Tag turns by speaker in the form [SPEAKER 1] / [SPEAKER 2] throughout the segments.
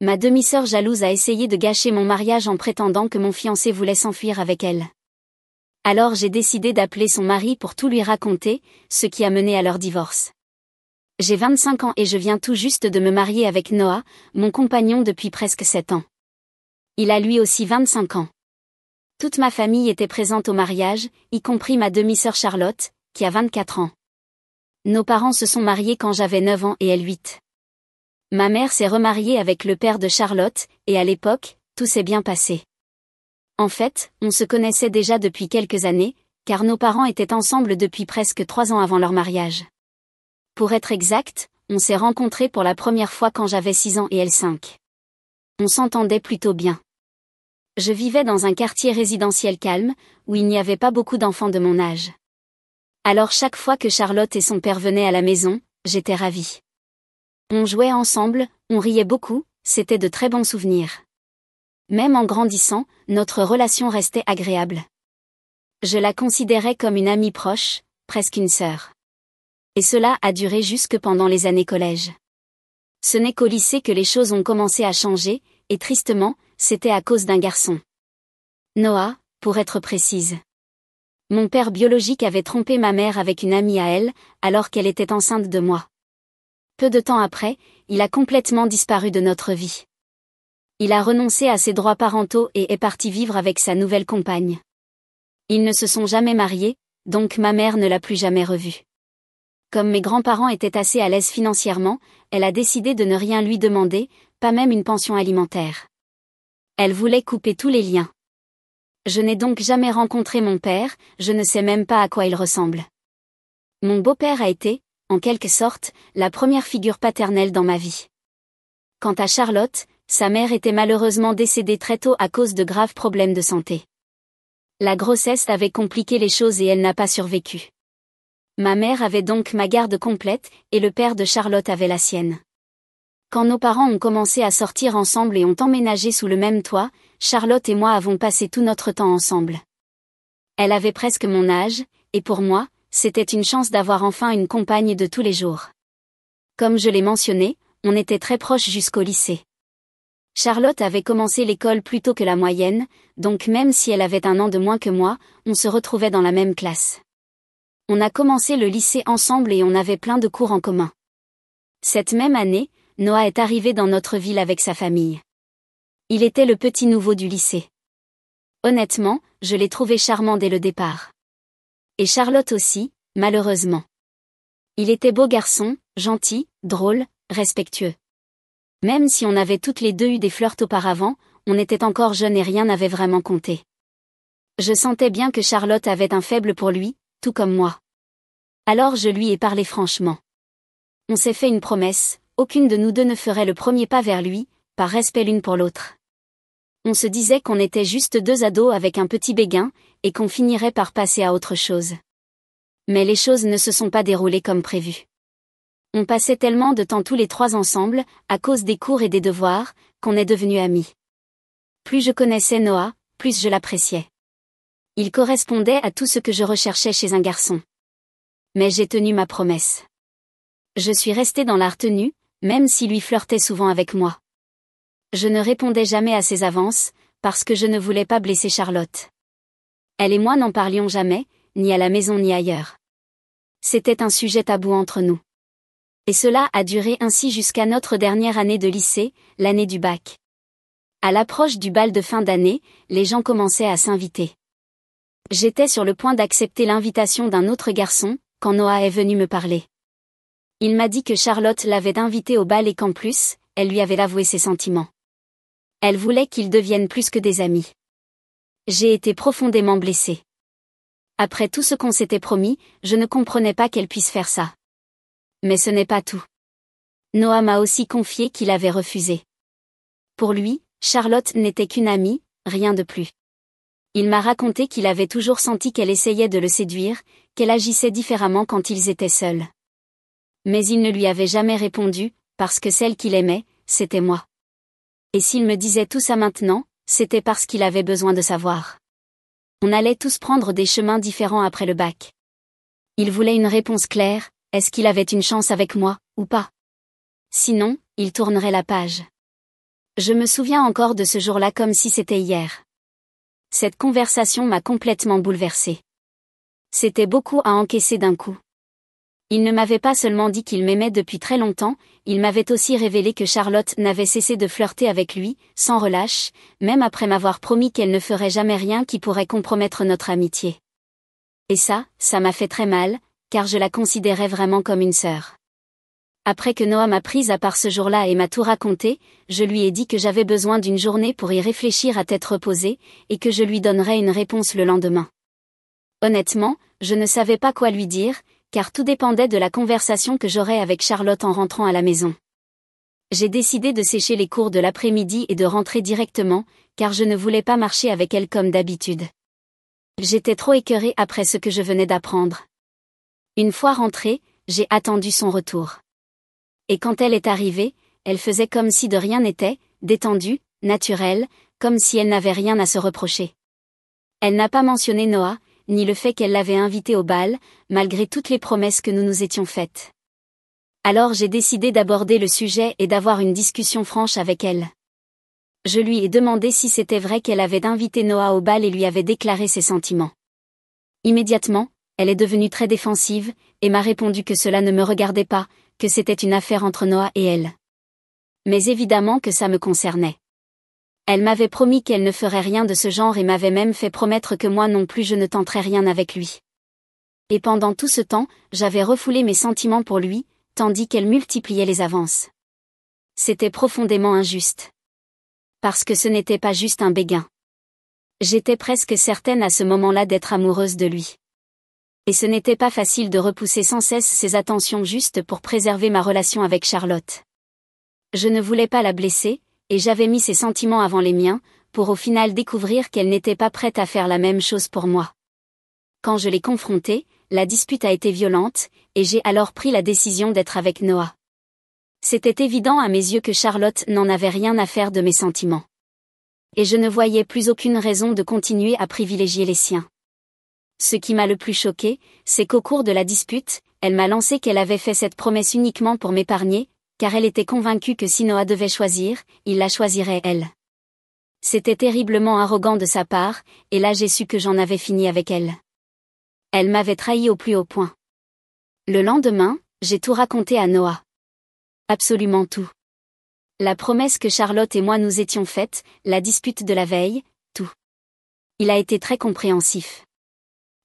[SPEAKER 1] Ma demi-sœur jalouse a essayé de gâcher mon mariage en prétendant que mon fiancé voulait s'enfuir avec elle. Alors j'ai décidé d'appeler son mari pour tout lui raconter, ce qui a mené à leur divorce. J'ai 25 ans et je viens tout juste de me marier avec Noah, mon compagnon depuis presque 7 ans. Il a lui aussi 25 ans. Toute ma famille était présente au mariage, y compris ma demi-sœur Charlotte, qui a 24 ans. Nos parents se sont mariés quand j'avais 9 ans et elle 8. Ma mère s'est remariée avec le père de Charlotte, et à l'époque, tout s'est bien passé. En fait, on se connaissait déjà depuis quelques années, car nos parents étaient ensemble depuis presque 3 ans avant leur mariage. Pour être exact, on s'est rencontrés pour la première fois quand j'avais 6 ans et elle 5. On s'entendait plutôt bien. Je vivais dans un quartier résidentiel calme, où il n'y avait pas beaucoup d'enfants de mon âge. Alors chaque fois que Charlotte et son père venaient à la maison, j'étais ravie. On jouait ensemble, on riait beaucoup, c'était de très bons souvenirs. Même en grandissant, notre relation restait agréable. Je la considérais comme une amie proche, presque une sœur. Et cela a duré jusque pendant les années collège. Ce n'est qu'au lycée que les choses ont commencé à changer, et tristement, c'était à cause d'un garçon. Noah, pour être précise. Mon père biologique avait trompé ma mère avec une amie à elle, alors qu'elle était enceinte de moi. Peu de temps après, il a complètement disparu de notre vie. Il a renoncé à ses droits parentaux et est parti vivre avec sa nouvelle compagne. Ils ne se sont jamais mariés, donc ma mère ne l'a plus jamais revu. Comme mes grands-parents étaient assez à l'aise financièrement, elle a décidé de ne rien lui demander, pas même une pension alimentaire. Elle voulait couper tous les liens. Je n'ai donc jamais rencontré mon père, je ne sais même pas à quoi il ressemble. Mon beau-père a été, en quelque sorte, la première figure paternelle dans ma vie. Quant à Charlotte, sa mère était malheureusement décédée très tôt à cause de graves problèmes de santé. La grossesse avait compliqué les choses et elle n'a pas survécu. Ma mère avait donc ma garde complète, et le père de Charlotte avait la sienne. Quand nos parents ont commencé à sortir ensemble et ont emménagé sous le même toit, Charlotte et moi avons passé tout notre temps ensemble. Elle avait presque mon âge, et pour moi, c'était une chance d'avoir enfin une compagne de tous les jours. Comme je l'ai mentionné, on était très proches jusqu'au lycée. Charlotte avait commencé l'école plus tôt que la moyenne, donc même si elle avait 1 an de moins que moi, on se retrouvait dans la même classe. On a commencé le lycée ensemble et on avait plein de cours en commun. Cette même année, Noah est arrivé dans notre ville avec sa famille. Il était le petit nouveau du lycée. Honnêtement, je l'ai trouvé charmant dès le départ. Et Charlotte aussi, malheureusement. Il était beau garçon, gentil, drôle, respectueux. Même si on avait toutes les deux eu des flirts auparavant, on était encore jeunes et rien n'avait vraiment compté. Je sentais bien que Charlotte avait un faible pour lui, tout comme moi. Alors je lui ai parlé franchement. On s'est fait une promesse, aucune de nous deux ne ferait le premier pas vers lui, par respect l'une pour l'autre. On se disait qu'on était juste 2 ados avec un petit béguin, et qu'on finirait par passer à autre chose. Mais les choses ne se sont pas déroulées comme prévu. On passait tellement de temps tous les 3 ensemble, à cause des cours et des devoirs, qu'on est devenus amis. Plus je connaissais Noah, plus je l'appréciais. Il correspondait à tout ce que je recherchais chez un garçon. Mais j'ai tenu ma promesse. Je suis restée dans la retenue, même s'il lui flirtait souvent avec moi. Je ne répondais jamais à ses avances, parce que je ne voulais pas blesser Charlotte. Elle et moi n'en parlions jamais, ni à la maison ni ailleurs. C'était un sujet tabou entre nous. Et cela a duré ainsi jusqu'à notre dernière année de lycée, l'année du bac. À l'approche du bal de fin d'année, les gens commençaient à s'inviter. J'étais sur le point d'accepter l'invitation d'un autre garçon, quand Noah est venu me parler. Il m'a dit que Charlotte l'avait invité au bal et qu'en plus, elle lui avait avoué ses sentiments. Elle voulait qu'ils deviennent plus que des amis. J'ai été profondément blessée. Après tout ce qu'on s'était promis, je ne comprenais pas qu'elle puisse faire ça. Mais ce n'est pas tout. Noah m'a aussi confié qu'il avait refusé. Pour lui, Charlotte n'était qu'une amie, rien de plus. Il m'a raconté qu'il avait toujours senti qu'elle essayait de le séduire, qu'elle agissait différemment quand ils étaient seuls. Mais il ne lui avait jamais répondu, parce que celle qu'il aimait, c'était moi. Et s'il me disait tout ça maintenant, c'était parce qu'il avait besoin de savoir. On allait tous prendre des chemins différents après le bac. Il voulait une réponse claire, est-ce qu'il avait une chance avec moi, ou pas? Sinon, il tournerait la page. Je me souviens encore de ce jour-là comme si c'était hier. Cette conversation m'a complètement bouleversée. C'était beaucoup à encaisser d'un coup. Il ne m'avait pas seulement dit qu'il m'aimait depuis très longtemps, il m'avait aussi révélé que Charlotte n'avait cessé de flirter avec lui, sans relâche, même après m'avoir promis qu'elle ne ferait jamais rien qui pourrait compromettre notre amitié. Et ça m'a fait très mal, car je la considérais vraiment comme une sœur. Après que Noah m'a prise à part ce jour-là et m'a tout raconté, je lui ai dit que j'avais besoin d'une journée pour y réfléchir à tête reposée, et que je lui donnerais une réponse le lendemain. Honnêtement, je ne savais pas quoi lui dire, car tout dépendait de la conversation que j'aurais avec Charlotte en rentrant à la maison. J'ai décidé de sécher les cours de l'après-midi et de rentrer directement, car je ne voulais pas marcher avec elle comme d'habitude. J'étais trop écœurée après ce que je venais d'apprendre. Une fois rentrée, j'ai attendu son retour. Et quand elle est arrivée, elle faisait comme si de rien n'était, détendue, naturelle, comme si elle n'avait rien à se reprocher. Elle n'a pas mentionné Noah, ni le fait qu'elle l'avait invité au bal, malgré toutes les promesses que nous nous étions faites. Alors j'ai décidé d'aborder le sujet et d'avoir une discussion franche avec elle. Je lui ai demandé si c'était vrai qu'elle avait invité Noah au bal et lui avait déclaré ses sentiments. Immédiatement, elle est devenue très défensive, et m'a répondu que cela ne me regardait pas, que c'était une affaire entre Noah et elle. Mais évidemment que ça me concernait. Elle m'avait promis qu'elle ne ferait rien de ce genre et m'avait même fait promettre que moi non plus je ne tenterais rien avec lui. Et pendant tout ce temps, j'avais refoulé mes sentiments pour lui, tandis qu'elle multipliait les avances. C'était profondément injuste. Parce que ce n'était pas juste un béguin. J'étais presque certaine à ce moment-là d'être amoureuse de lui. Et ce n'était pas facile de repousser sans cesse ses attentions juste pour préserver ma relation avec Charlotte. Je ne voulais pas la blesser, et j'avais mis ses sentiments avant les miens, pour au final découvrir qu'elle n'était pas prête à faire la même chose pour moi. Quand je l'ai confrontée, la dispute a été violente, et j'ai alors pris la décision d'être avec Noah. C'était évident à mes yeux que Charlotte n'en avait rien à faire de mes sentiments. Et je ne voyais plus aucune raison de continuer à privilégier les siens. Ce qui m'a le plus choqué, c'est qu'au cours de la dispute, elle m'a lancé qu'elle avait fait cette promesse uniquement pour m'épargner, car elle était convaincue que si Noah devait choisir, il la choisirait elle. C'était terriblement arrogant de sa part, et là j'ai su que j'en avais fini avec elle. Elle m'avait trahi au plus haut point. Le lendemain, j'ai tout raconté à Noah. Absolument tout. La promesse que Charlotte et moi nous étions faites, la dispute de la veille, tout. Il a été très compréhensif.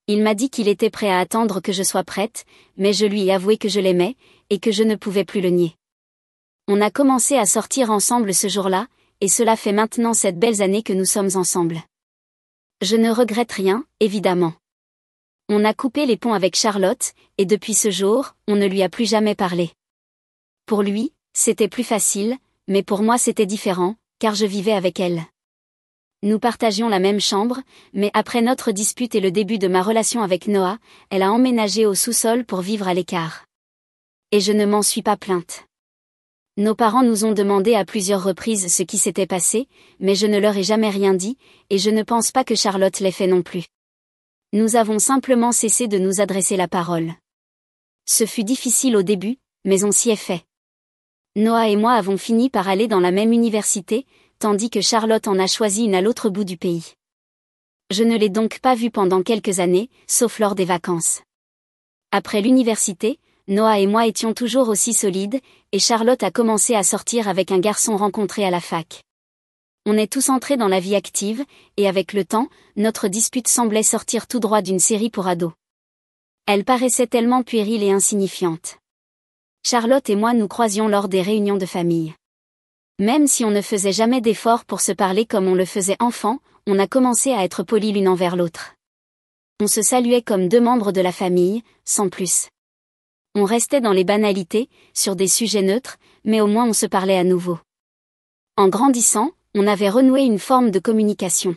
[SPEAKER 1] Il m'a dit qu'il était prêt à attendre que je sois prête, mais je lui ai avoué que je l'aimais, et que je ne pouvais plus le nier. On a commencé à sortir ensemble ce jour-là, et cela fait maintenant 7 belles années que nous sommes ensemble. Je ne regrette rien, évidemment. On a coupé les ponts avec Charlotte, et depuis ce jour, on ne lui a plus jamais parlé. Pour lui, c'était plus facile, mais pour moi c'était différent, car je vivais avec elle. Nous partagions la même chambre, mais après notre dispute et le début de ma relation avec Noah, elle a emménagé au sous-sol pour vivre à l'écart. Et je ne m'en suis pas plainte. Nos parents nous ont demandé à plusieurs reprises ce qui s'était passé, mais je ne leur ai jamais rien dit, et je ne pense pas que Charlotte l'ait fait non plus. Nous avons simplement cessé de nous adresser la parole. Ce fut difficile au début, mais on s'y est fait. Noah et moi avons fini par aller dans la même université, tandis que Charlotte en a choisi une à l'autre bout du pays. Je ne l'ai donc pas vue pendant quelques années, sauf lors des vacances. Après l'université, Noah et moi étions toujours aussi solides, et Charlotte a commencé à sortir avec un garçon rencontré à la fac. On est tous entrés dans la vie active, et avec le temps, notre dispute semblait sortir tout droit d'une série pour ados. Elle paraissait tellement puérile et insignifiante. Charlotte et moi nous croisions lors des réunions de famille. Même si on ne faisait jamais d'efforts pour se parler comme on le faisait enfant, on a commencé à être polis l'une envers l'autre. On se saluait comme 2 membres de la famille, sans plus. On restait dans les banalités, sur des sujets neutres, mais au moins on se parlait à nouveau. En grandissant, on avait renoué une forme de communication.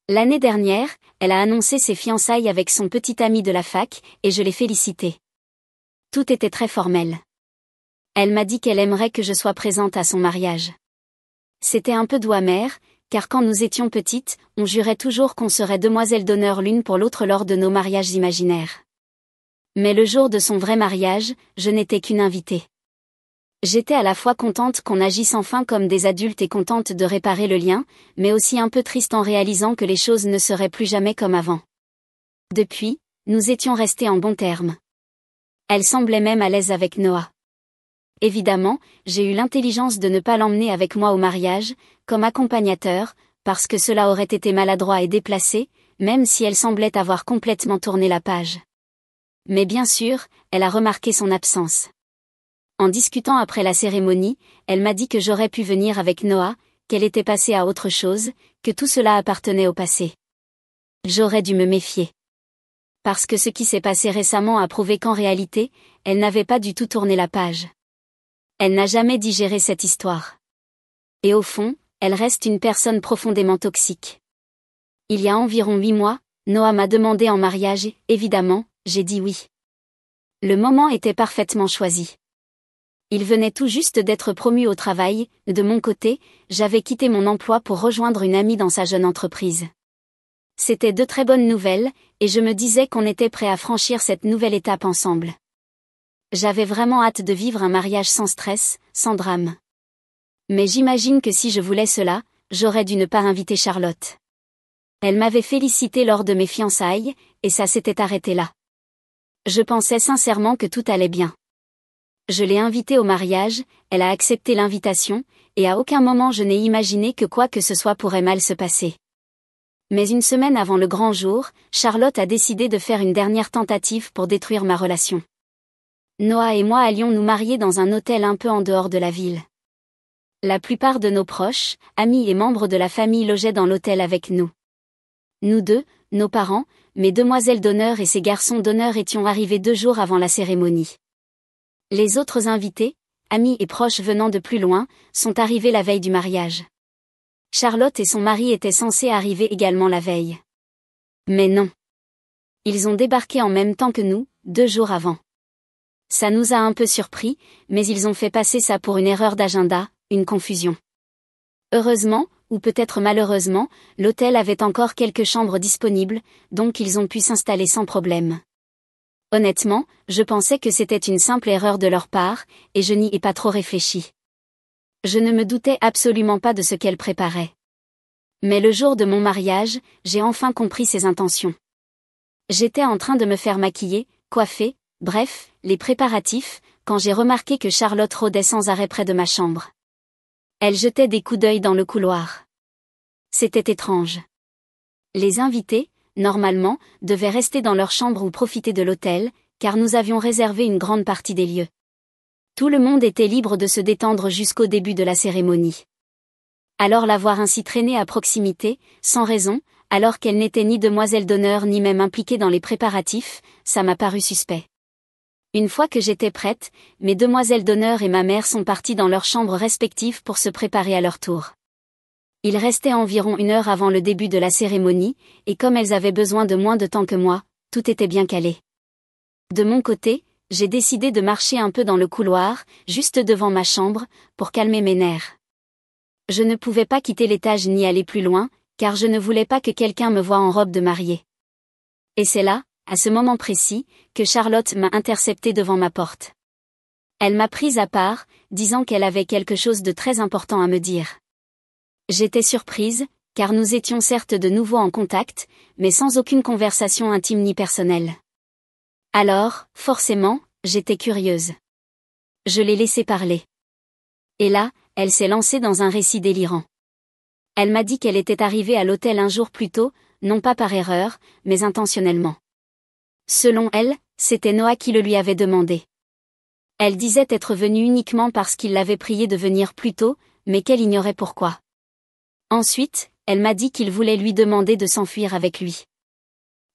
[SPEAKER 1] L'année dernière, elle a annoncé ses fiançailles avec son petit ami de la fac, et je l'ai félicité. Tout était très formel. Elle m'a dit qu'elle aimerait que je sois présente à son mariage. C'était un peu doux amer, car quand nous étions petites, on jurait toujours qu'on serait demoiselles d'honneur l'une pour l'autre lors de nos mariages imaginaires. Mais le jour de son vrai mariage, je n'étais qu'une invitée. J'étais à la fois contente qu'on agisse enfin comme des adultes et contente de réparer le lien, mais aussi un peu triste en réalisant que les choses ne seraient plus jamais comme avant. Depuis, nous étions restés en bons termes. Elle semblait même à l'aise avec Noah. Évidemment, j'ai eu l'intelligence de ne pas l'emmener avec moi au mariage, comme accompagnateur, parce que cela aurait été maladroit et déplacé, même si elle semblait avoir complètement tourné la page. Mais bien sûr, elle a remarqué son absence. En discutant après la cérémonie, elle m'a dit que j'aurais pu venir avec Noah, qu'elle était passée à autre chose, que tout cela appartenait au passé. J'aurais dû me méfier. Parce que ce qui s'est passé récemment a prouvé qu'en réalité, elle n'avait pas du tout tourné la page. Elle n'a jamais digéré cette histoire. Et au fond, elle reste une personne profondément toxique. Il y a environ 8 mois, Noah m'a demandé en mariage et, évidemment, j'ai dit oui. Le moment était parfaitement choisi. Il venait tout juste d'être promu au travail, de mon côté, j'avais quitté mon emploi pour rejoindre une amie dans sa jeune entreprise. C'était de très bonnes nouvelles, et je me disais qu'on était prêt à franchir cette nouvelle étape ensemble. J'avais vraiment hâte de vivre un mariage sans stress, sans drame. Mais j'imagine que si je voulais cela, j'aurais dû ne pas inviter Charlotte. Elle m'avait félicité lors de mes fiançailles, et ça s'était arrêté là. Je pensais sincèrement que tout allait bien. Je l'ai invitée au mariage, elle a accepté l'invitation, et à aucun moment je n'ai imaginé que quoi que ce soit pourrait mal se passer. Mais une semaine avant le grand jour, Charlotte a décidé de faire une dernière tentative pour détruire ma relation. Noah et moi allions nous marier dans un hôtel un peu en dehors de la ville. La plupart de nos proches, amis et membres de la famille logeaient dans l'hôtel avec nous. Nous deux, nos parents, mes demoiselles d'honneur et ces garçons d'honneur étions arrivés 2 jours avant la cérémonie. Les autres invités, amis et proches venant de plus loin, sont arrivés la veille du mariage. Charlotte et son mari étaient censés arriver également la veille. Mais non. Ils ont débarqué en même temps que nous, 2 jours avant. Ça nous a un peu surpris, mais ils ont fait passer ça pour une erreur d'agenda, une confusion. Heureusement, ou peut-être malheureusement, l'hôtel avait encore quelques chambres disponibles, donc ils ont pu s'installer sans problème. Honnêtement, je pensais que c'était une simple erreur de leur part, et je n'y ai pas trop réfléchi. Je ne me doutais absolument pas de ce qu'elle préparait. Mais le jour de mon mariage, j'ai enfin compris ses intentions. J'étais en train de me faire maquiller, coiffer, bref, les préparatifs, quand j'ai remarqué que Charlotte rôdait sans arrêt près de ma chambre. Elle jetait des coups d'œil dans le couloir. C'était étrange. Les invités, normalement, devaient rester dans leur chambre ou profiter de l'hôtel, car nous avions réservé une grande partie des lieux. Tout le monde était libre de se détendre jusqu'au début de la cérémonie. Alors la voir ainsi traîner à proximité, sans raison, alors qu'elle n'était ni demoiselle d'honneur ni même impliquée dans les préparatifs, ça m'a paru suspect. Une fois que j'étais prête, mes demoiselles d'honneur et ma mère sont parties dans leurs chambres respectives pour se préparer à leur tour. Il restait environ 1 heure avant le début de la cérémonie, et comme elles avaient besoin de moins de temps que moi, tout était bien calé. De mon côté, j'ai décidé de marcher un peu dans le couloir, juste devant ma chambre, pour calmer mes nerfs. Je ne pouvais pas quitter l'étage ni aller plus loin, car je ne voulais pas que quelqu'un me voie en robe de mariée. Et c'est là, à ce moment précis, que Charlotte m'a interceptée devant ma porte. Elle m'a prise à part, disant qu'elle avait quelque chose de très important à me dire. J'étais surprise, car nous étions certes de nouveau en contact, mais sans aucune conversation intime ni personnelle. Alors, forcément, j'étais curieuse. Je l'ai laissée parler. Et là, elle s'est lancée dans un récit délirant. Elle m'a dit qu'elle était arrivée à l'hôtel un jour plus tôt, non pas par erreur, mais intentionnellement. Selon elle, c'était Noah qui le lui avait demandé. Elle disait être venue uniquement parce qu'il l'avait priée de venir plus tôt, mais qu'elle ignorait pourquoi. Ensuite, elle m'a dit qu'il voulait lui demander de s'enfuir avec lui.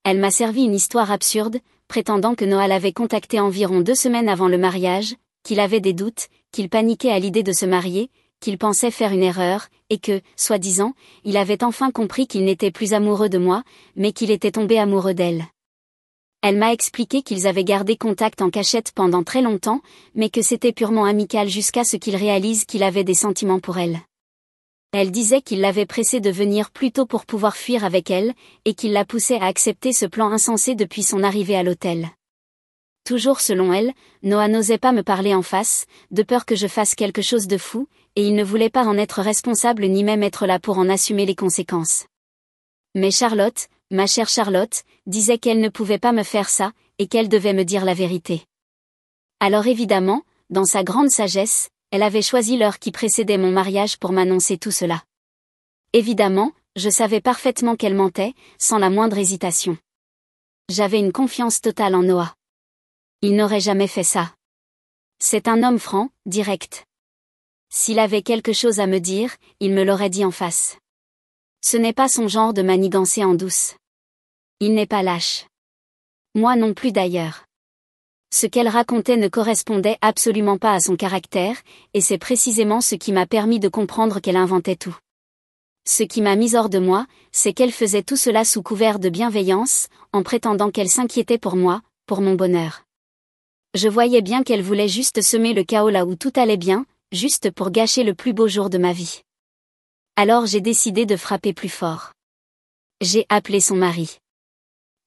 [SPEAKER 1] Elle m'a servi une histoire absurde, prétendant que Noah l'avait contacté environ 2 semaines avant le mariage, qu'il avait des doutes, qu'il paniquait à l'idée de se marier, qu'il pensait faire une erreur, et que, soi-disant, il avait enfin compris qu'il n'était plus amoureux de moi, mais qu'il était tombé amoureux d'elle. Elle m'a expliqué qu'ils avaient gardé contact en cachette pendant très longtemps, mais que c'était purement amical jusqu'à ce qu'il réalise qu'il avait des sentiments pour elle. Elle disait qu'il l'avait pressée de venir plus tôt pour pouvoir fuir avec elle, et qu'il la poussait à accepter ce plan insensé depuis son arrivée à l'hôtel. Toujours selon elle, Noah n'osait pas me parler en face, de peur que je fasse quelque chose de fou, et il ne voulait pas en être responsable ni même être là pour en assumer les conséquences. Mais Charlotte, ma chère Charlotte, disait qu'elle ne pouvait pas me faire ça, et qu'elle devait me dire la vérité. Alors évidemment, dans sa grande sagesse, elle avait choisi l'heure qui précédait mon mariage pour m'annoncer tout cela. Évidemment, je savais parfaitement qu'elle mentait, sans la moindre hésitation. J'avais une confiance totale en Noah. Il n'aurait jamais fait ça. C'est un homme franc, direct. S'il avait quelque chose à me dire, il me l'aurait dit en face. Ce n'est pas son genre de manigancer en douce. Il n'est pas lâche. Moi non plus d'ailleurs. Ce qu'elle racontait ne correspondait absolument pas à son caractère, et c'est précisément ce qui m'a permis de comprendre qu'elle inventait tout. Ce qui m'a mis hors de moi, c'est qu'elle faisait tout cela sous couvert de bienveillance, en prétendant qu'elle s'inquiétait pour moi, pour mon bonheur. Je voyais bien qu'elle voulait juste semer le chaos là où tout allait bien, juste pour gâcher le plus beau jour de ma vie. Alors j'ai décidé de frapper plus fort. J'ai appelé son mari.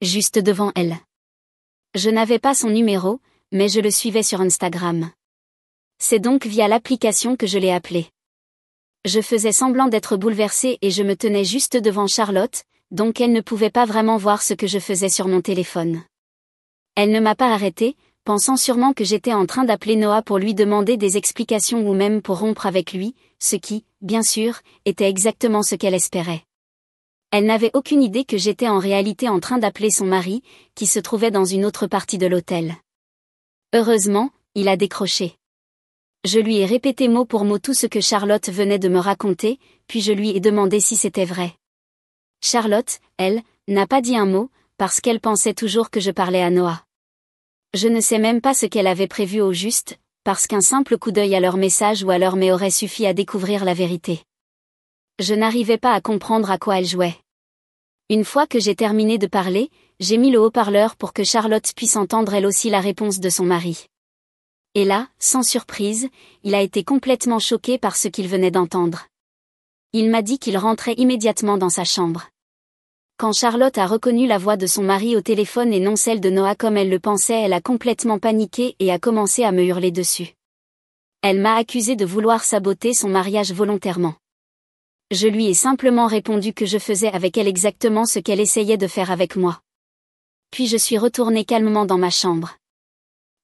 [SPEAKER 1] Juste devant elle. Je n'avais pas son numéro, mais je le suivais sur Instagram. C'est donc via l'application que je l'ai appelé. Je faisais semblant d'être bouleversée et je me tenais juste devant Charlotte, donc elle ne pouvait pas vraiment voir ce que je faisais sur mon téléphone. Elle ne m'a pas arrêtée, pensant sûrement que j'étais en train d'appeler Noah pour lui demander des explications ou même pour rompre avec lui, ce qui, bien sûr, était exactement ce qu'elle espérait. Elle n'avait aucune idée que j'étais en réalité en train d'appeler son mari, qui se trouvait dans une autre partie de l'hôtel. Heureusement, il a décroché. Je lui ai répété mot pour mot tout ce que Charlotte venait de me raconter, puis je lui ai demandé si c'était vrai. Charlotte, elle, n'a pas dit un mot, parce qu'elle pensait toujours que je parlais à Noah. Je ne sais même pas ce qu'elle avait prévu au juste, parce qu'un simple coup d'œil à leur message ou à leur mail aurait suffi à découvrir la vérité. Je n'arrivais pas à comprendre à quoi elle jouait. Une fois que j'ai terminé de parler, j'ai mis le haut-parleur pour que Charlotte puisse entendre elle aussi la réponse de son mari. Et là, sans surprise, il a été complètement choqué par ce qu'il venait d'entendre. Il m'a dit qu'il rentrait immédiatement dans sa chambre. Quand Charlotte a reconnu la voix de son mari au téléphone et non celle de Noah comme elle le pensait, elle a complètement paniqué et a commencé à me hurler dessus. Elle m'a accusé de vouloir saboter son mariage volontairement. Je lui ai simplement répondu que je faisais avec elle exactement ce qu'elle essayait de faire avec moi. Puis je suis retournée calmement dans ma chambre.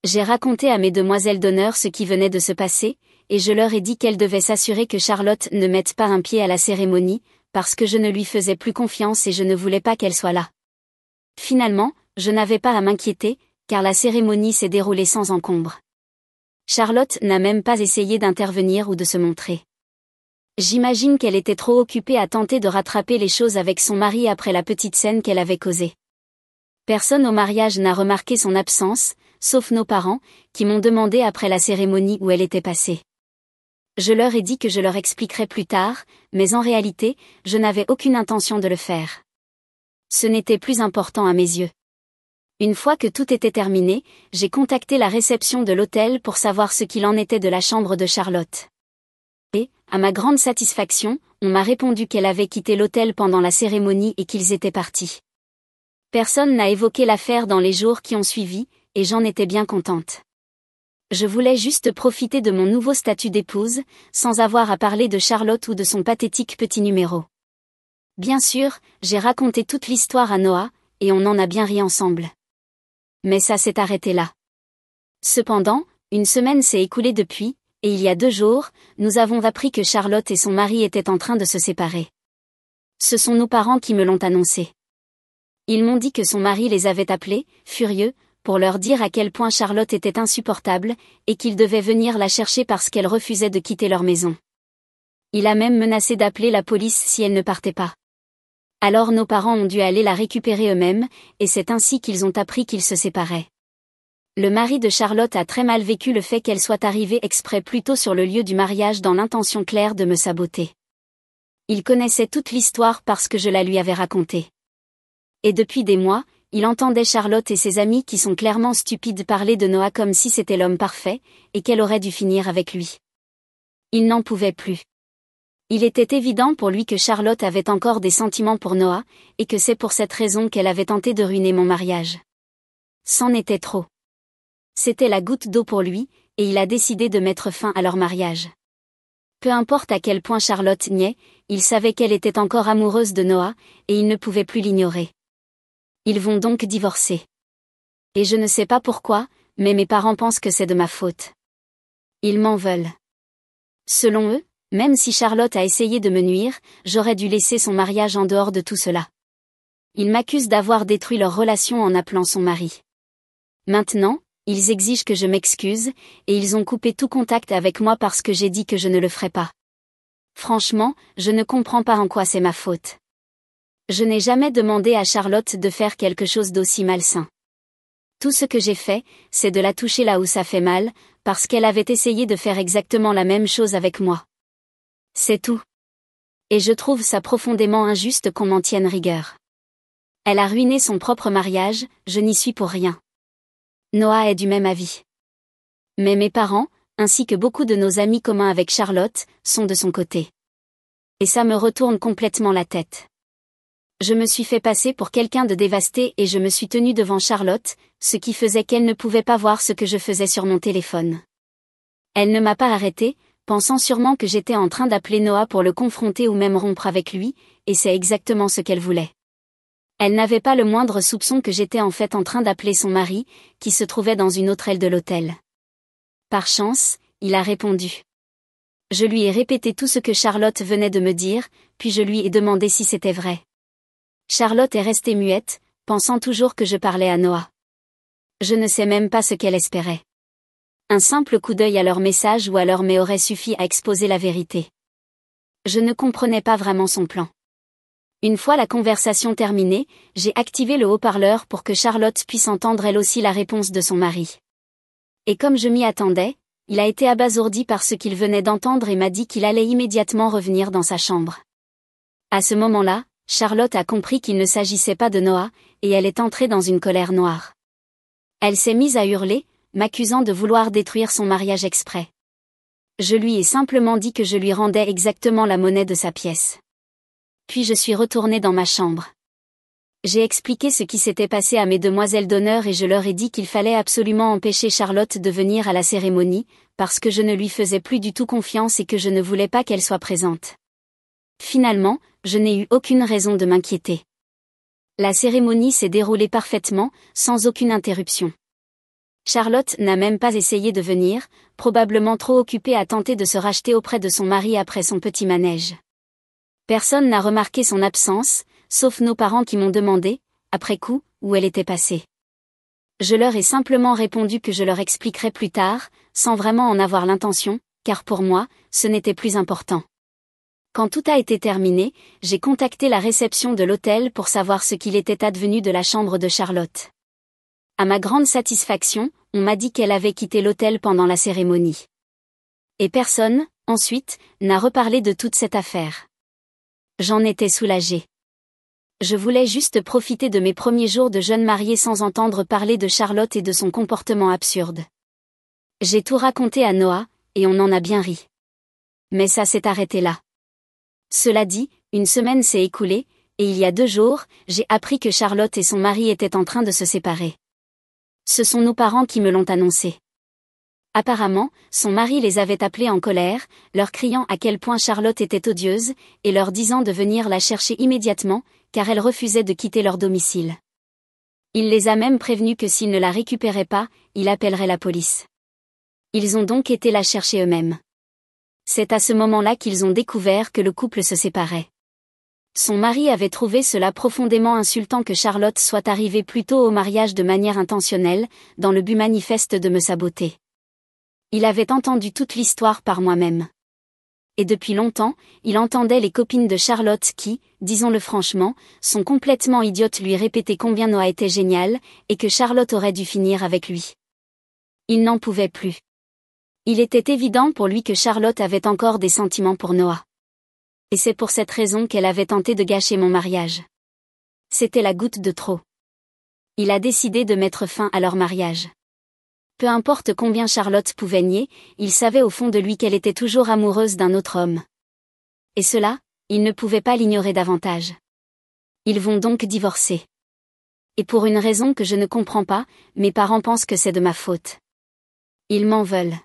[SPEAKER 1] J'ai raconté à mes demoiselles d'honneur ce qui venait de se passer, et je leur ai dit qu'elles devaient s'assurer que Charlotte ne mette pas un pied à la cérémonie, parce que je ne lui faisais plus confiance et je ne voulais pas qu'elle soit là. Finalement, je n'avais pas à m'inquiéter, car la cérémonie s'est déroulée sans encombre. Charlotte n'a même pas essayé d'intervenir ou de se montrer. J'imagine qu'elle était trop occupée à tenter de rattraper les choses avec son mari après la petite scène qu'elle avait causée. Personne au mariage n'a remarqué son absence, sauf nos parents, qui m'ont demandé après la cérémonie où elle était passée. Je leur ai dit que je leur expliquerais plus tard, mais en réalité, je n'avais aucune intention de le faire. Ce n'était plus important à mes yeux. Une fois que tout était terminé, j'ai contacté la réception de l'hôtel pour savoir ce qu'il en était de la chambre de Charlotte. Et, à ma grande satisfaction, on m'a répondu qu'elle avait quitté l'hôtel pendant la cérémonie et qu'ils étaient partis. Personne n'a évoqué l'affaire dans les jours qui ont suivi, et j'en étais bien contente. Je voulais juste profiter de mon nouveau statut d'épouse, sans avoir à parler de Charlotte ou de son pathétique petit numéro. Bien sûr, j'ai raconté toute l'histoire à Noah, et on en a bien ri ensemble. Mais ça s'est arrêté là. Cependant, une semaine s'est écoulée depuis, et il y a 2 jours, nous avons appris que Charlotte et son mari étaient en train de se séparer. Ce sont nos parents qui me l'ont annoncé. Ils m'ont dit que son mari les avait appelés, furieux, pour leur dire à quel point Charlotte était insupportable, et qu'ils devaient venir la chercher parce qu'elle refusait de quitter leur maison. Il a même menacé d'appeler la police si elle ne partait pas. Alors nos parents ont dû aller la récupérer eux-mêmes, et c'est ainsi qu'ils ont appris qu'ils se séparaient. Le mari de Charlotte a très mal vécu le fait qu'elle soit arrivée exprès plus tôt sur le lieu du mariage dans l'intention claire de me saboter. Il connaissait toute l'histoire parce que je la lui avais racontée. Et depuis des mois, il entendait Charlotte et ses amis qui sont clairement stupides parler de Noah comme si c'était l'homme parfait, et qu'elle aurait dû finir avec lui. Il n'en pouvait plus. Il était évident pour lui que Charlotte avait encore des sentiments pour Noah, et que c'est pour cette raison qu'elle avait tenté de ruiner mon mariage. C'en était trop. C'était la goutte d'eau pour lui, et il a décidé de mettre fin à leur mariage. Peu importe à quel point Charlotte niait, il savait qu'elle était encore amoureuse de Noah, et il ne pouvait plus l'ignorer. Ils vont donc divorcer. Et je ne sais pas pourquoi, mais mes parents pensent que c'est de ma faute. Ils m'en veulent. Selon eux, même si Charlotte a essayé de me nuire, j'aurais dû laisser son mariage en dehors de tout cela. Ils m'accusent d'avoir détruit leur relation en appelant son mari. Maintenant, ils exigent que je m'excuse, et ils ont coupé tout contact avec moi parce que j'ai dit que je ne le ferais pas. Franchement, je ne comprends pas en quoi c'est ma faute. Je n'ai jamais demandé à Charlotte de faire quelque chose d'aussi malsain. Tout ce que j'ai fait, c'est de la toucher là où ça fait mal, parce qu'elle avait essayé de faire exactement la même chose avec moi. C'est tout. Et je trouve ça profondément injuste qu'on m'en tienne rigueur. Elle a ruiné son propre mariage, je n'y suis pour rien. Noah est du même avis. Mais mes parents, ainsi que beaucoup de nos amis communs avec Charlotte, sont de son côté. Et ça me retourne complètement la tête. Je me suis fait passer pour quelqu'un de dévasté et je me suis tenue devant Charlotte, ce qui faisait qu'elle ne pouvait pas voir ce que je faisais sur mon téléphone. Elle ne m'a pas arrêtée, pensant sûrement que j'étais en train d'appeler Noah pour le confronter ou même rompre avec lui, et c'est exactement ce qu'elle voulait. Elle n'avait pas le moindre soupçon que j'étais en fait en train d'appeler son mari, qui se trouvait dans une autre aile de l'hôtel. Par chance, il a répondu. Je lui ai répété tout ce que Charlotte venait de me dire, puis je lui ai demandé si c'était vrai. Charlotte est restée muette, pensant toujours que je parlais à Noah. Je ne sais même pas ce qu'elle espérait. Un simple coup d'œil à leur message ou à leur mail aurait suffi à exposer la vérité. Je ne comprenais pas vraiment son plan. Une fois la conversation terminée, j'ai activé le haut-parleur pour que Charlotte puisse entendre elle aussi la réponse de son mari. Et comme je m'y attendais, il a été abasourdi par ce qu'il venait d'entendre et m'a dit qu'il allait immédiatement revenir dans sa chambre. À ce moment-là, Charlotte a compris qu'il ne s'agissait pas de Noah, et elle est entrée dans une colère noire. Elle s'est mise à hurler, m'accusant de vouloir détruire son mariage exprès. Je lui ai simplement dit que je lui rendais exactement la monnaie de sa pièce. Puis je suis retournée dans ma chambre. J'ai expliqué ce qui s'était passé à mes demoiselles d'honneur et je leur ai dit qu'il fallait absolument empêcher Charlotte de venir à la cérémonie, parce que je ne lui faisais plus du tout confiance et que je ne voulais pas qu'elle soit présente. Finalement, je n'ai eu aucune raison de m'inquiéter. La cérémonie s'est déroulée parfaitement, sans aucune interruption. Charlotte n'a même pas essayé de venir, probablement trop occupée à tenter de se racheter auprès de son mari après son petit manège. Personne n'a remarqué son absence, sauf nos parents qui m'ont demandé, après coup, où elle était passée. Je leur ai simplement répondu que je leur expliquerais plus tard, sans vraiment en avoir l'intention, car pour moi, ce n'était plus important. Quand tout a été terminé, j'ai contacté la réception de l'hôtel pour savoir ce qu'il était advenu de la chambre de Charlotte. À ma grande satisfaction, on m'a dit qu'elle avait quitté l'hôtel pendant la cérémonie. Et personne, ensuite, n'a reparlé de toute cette affaire. J'en étais soulagée. Je voulais juste profiter de mes premiers jours de jeune mariée sans entendre parler de Charlotte et de son comportement absurde. J'ai tout raconté à Noah, et on en a bien ri. Mais ça s'est arrêté là. Cela dit, une semaine s'est écoulée, et il y a 2 jours, j'ai appris que Charlotte et son mari étaient en train de se séparer. Ce sont nos parents qui me l'ont annoncé. Apparemment, son mari les avait appelés en colère, leur criant à quel point Charlotte était odieuse, et leur disant de venir la chercher immédiatement, car elle refusait de quitter leur domicile. Il les a même prévenus que s'ils ne la récupéraient pas, il appellerait la police. Ils ont donc été la chercher eux-mêmes. C'est à ce moment-là qu'ils ont découvert que le couple se séparait. Son mari avait trouvé cela profondément insultant que Charlotte soit arrivée plus tôt au mariage de manière intentionnelle, dans le but manifeste de me saboter. Il avait entendu toute l'histoire par moi-même. Et depuis longtemps, il entendait les copines de Charlotte qui, disons-le franchement, sont complètement idiotes lui répéter combien Noah était génial, et que Charlotte aurait dû finir avec lui. Il n'en pouvait plus. Il était évident pour lui que Charlotte avait encore des sentiments pour Noah. Et c'est pour cette raison qu'elle avait tenté de gâcher mon mariage. C'était la goutte de trop. Il a décidé de mettre fin à leur mariage. Peu importe combien Charlotte pouvait nier, il savait au fond de lui qu'elle était toujours amoureuse d'un autre homme. Et cela, il ne pouvait pas l'ignorer davantage. Ils vont donc divorcer. Et pour une raison que je ne comprends pas, mes parents pensent que c'est de ma faute. Ils m'en veulent.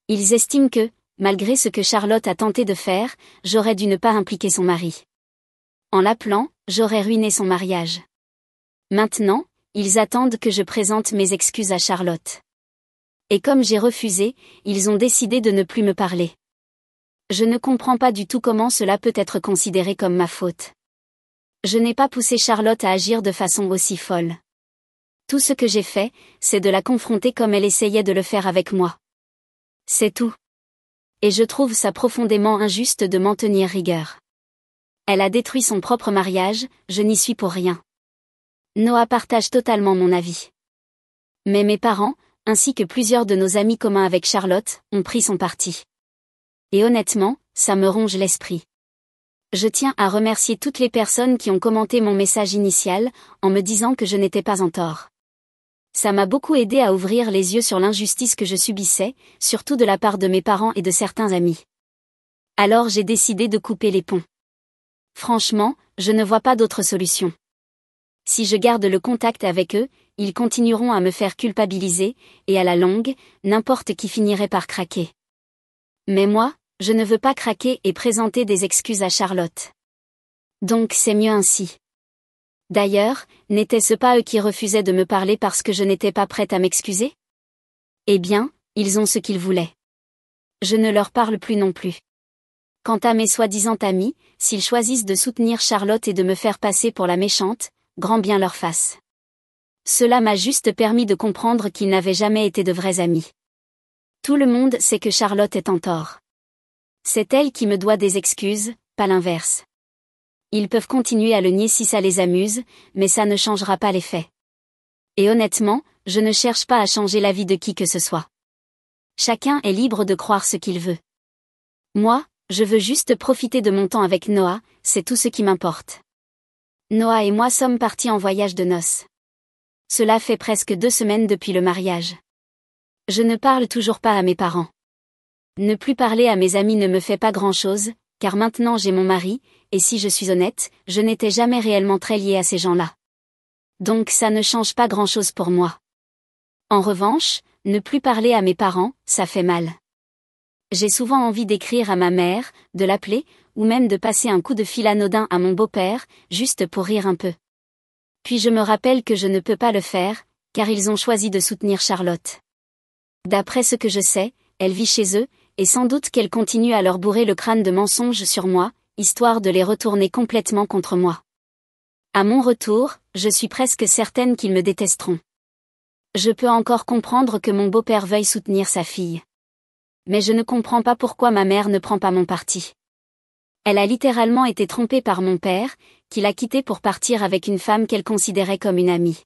[SPEAKER 1] Ils estiment que, malgré ce que Charlotte a tenté de faire, j'aurais dû ne pas impliquer son mari. En l'appelant, j'aurais ruiné son mariage. Maintenant, ils attendent que je présente mes excuses à Charlotte. Et comme j'ai refusé, ils ont décidé de ne plus me parler. Je ne comprends pas du tout comment cela peut être considéré comme ma faute. Je n'ai pas poussé Charlotte à agir de façon aussi folle. Tout ce que j'ai fait, c'est de la confronter comme elle essayait de le faire avec moi. C'est tout. Et je trouve ça profondément injuste de m'en tenir rigueur. Elle a détruit son propre mariage, je n'y suis pour rien. Noah partage totalement mon avis. Mais mes parents, ainsi que plusieurs de nos amis communs avec Charlotte, ont pris son parti. Et honnêtement, ça me ronge l'esprit. Je tiens à remercier toutes les personnes qui ont commenté mon message initial, en me disant que je n'étais pas en tort. Ça m'a beaucoup aidé à ouvrir les yeux sur l'injustice que je subissais, surtout de la part de mes parents et de certains amis. Alors j'ai décidé de couper les ponts. Franchement, je ne vois pas d'autre solution. Si je garde le contact avec eux, ils continueront à me faire culpabiliser, et à la longue, n'importe qui finirait par craquer. Mais moi, je ne veux pas craquer et présenter des excuses à Charlotte. Donc c'est mieux ainsi. D'ailleurs, n'était-ce pas eux qui refusaient de me parler parce que je n'étais pas prête à m'excuser? Eh bien, ils ont ce qu'ils voulaient. Je ne leur parle plus non plus. Quant à mes soi-disant amis, s'ils choisissent de soutenir Charlotte et de me faire passer pour la méchante, grand bien leur fasse. Cela m'a juste permis de comprendre qu'ils n'avaient jamais été de vrais amis. Tout le monde sait que Charlotte est en tort. C'est elle qui me doit des excuses, pas l'inverse. Ils peuvent continuer à le nier si ça les amuse, mais ça ne changera pas les faits. Et honnêtement, je ne cherche pas à changer la vie de qui que ce soit. Chacun est libre de croire ce qu'il veut. Moi, je veux juste profiter de mon temps avec Noah, c'est tout ce qui m'importe. Noah et moi sommes partis en voyage de noces. Cela fait presque 2 semaines depuis le mariage. Je ne parle toujours pas à mes parents. Ne plus parler à mes amis ne me fait pas grand-chose, car maintenant j'ai mon mari, et si je suis honnête, je n'étais jamais réellement très liée à ces gens-là. Donc ça ne change pas grand-chose pour moi. En revanche, ne plus parler à mes parents, ça fait mal. J'ai souvent envie d'écrire à ma mère, de l'appeler, ou même de passer un coup de fil anodin à mon beau-père, juste pour rire un peu. Puis je me rappelle que je ne peux pas le faire, car ils ont choisi de soutenir Charlotte. D'après ce que je sais, elle vit chez eux, et sans doute qu'elle continue à leur bourrer le crâne de mensonges sur moi, histoire de les retourner complètement contre moi. À mon retour, je suis presque certaine qu'ils me détesteront. Je peux encore comprendre que mon beau-père veuille soutenir sa fille. Mais je ne comprends pas pourquoi ma mère ne prend pas mon parti. Elle a littéralement été trompée par mon père, qui l'a quittée pour partir avec une femme qu'elle considérait comme une amie.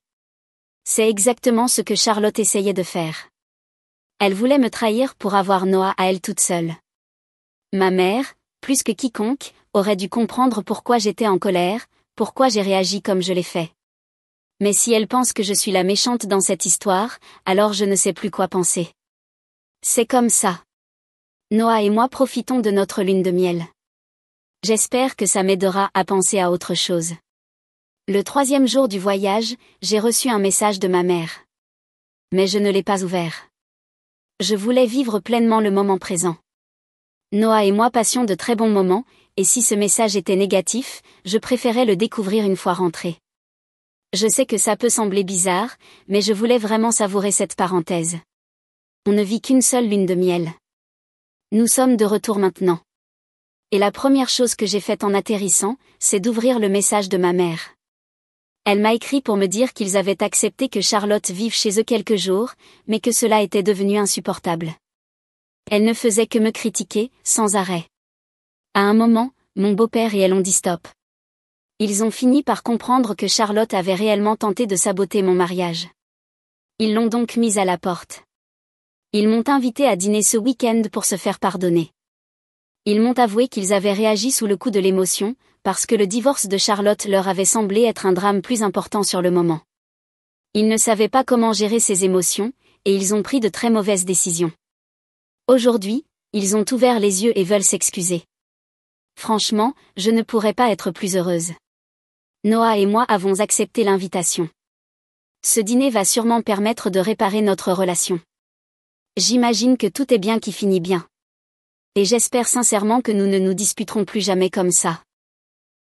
[SPEAKER 1] C'est exactement ce que Charlotte essayait de faire. Elle voulait me trahir pour avoir Noah à elle toute seule. Ma mère, plus que quiconque, aurait dû comprendre pourquoi j'étais en colère, pourquoi j'ai réagi comme je l'ai fait. Mais si elle pense que je suis la méchante dans cette histoire, alors je ne sais plus quoi penser. C'est comme ça. Noah et moi profitons de notre lune de miel. J'espère que ça m'aidera à penser à autre chose. Le 3e jour du voyage, j'ai reçu un message de ma mère. Mais je ne l'ai pas ouvert. Je voulais vivre pleinement le moment présent. Noah et moi passions de très bons moments, et si ce message était négatif, je préférais le découvrir une fois rentré. Je sais que ça peut sembler bizarre, mais je voulais vraiment savourer cette parenthèse. On ne vit qu'une seule lune de miel. Nous sommes de retour maintenant. Et la première chose que j'ai faite en atterrissant, c'est d'ouvrir le message de ma mère. Elle m'a écrit pour me dire qu'ils avaient accepté que Charlotte vive chez eux quelques jours, mais que cela était devenu insupportable. Elle ne faisait que me critiquer, sans arrêt. À un moment, mon beau-père et elle ont dit stop. Ils ont fini par comprendre que Charlotte avait réellement tenté de saboter mon mariage. Ils l'ont donc mise à la porte. Ils m'ont invité à dîner ce week-end pour se faire pardonner. Ils m'ont avoué qu'ils avaient réagi sous le coup de l'émotion, parce que le divorce de Charlotte leur avait semblé être un drame plus important sur le moment. Ils ne savaient pas comment gérer ces émotions, et ils ont pris de très mauvaises décisions. Aujourd'hui, ils ont ouvert les yeux et veulent s'excuser. Franchement, je ne pourrais pas être plus heureuse. Noah et moi avons accepté l'invitation. Ce dîner va sûrement permettre de réparer notre relation. J'imagine que tout est bien qui finit bien. Et j'espère sincèrement que nous ne nous disputerons plus jamais comme ça.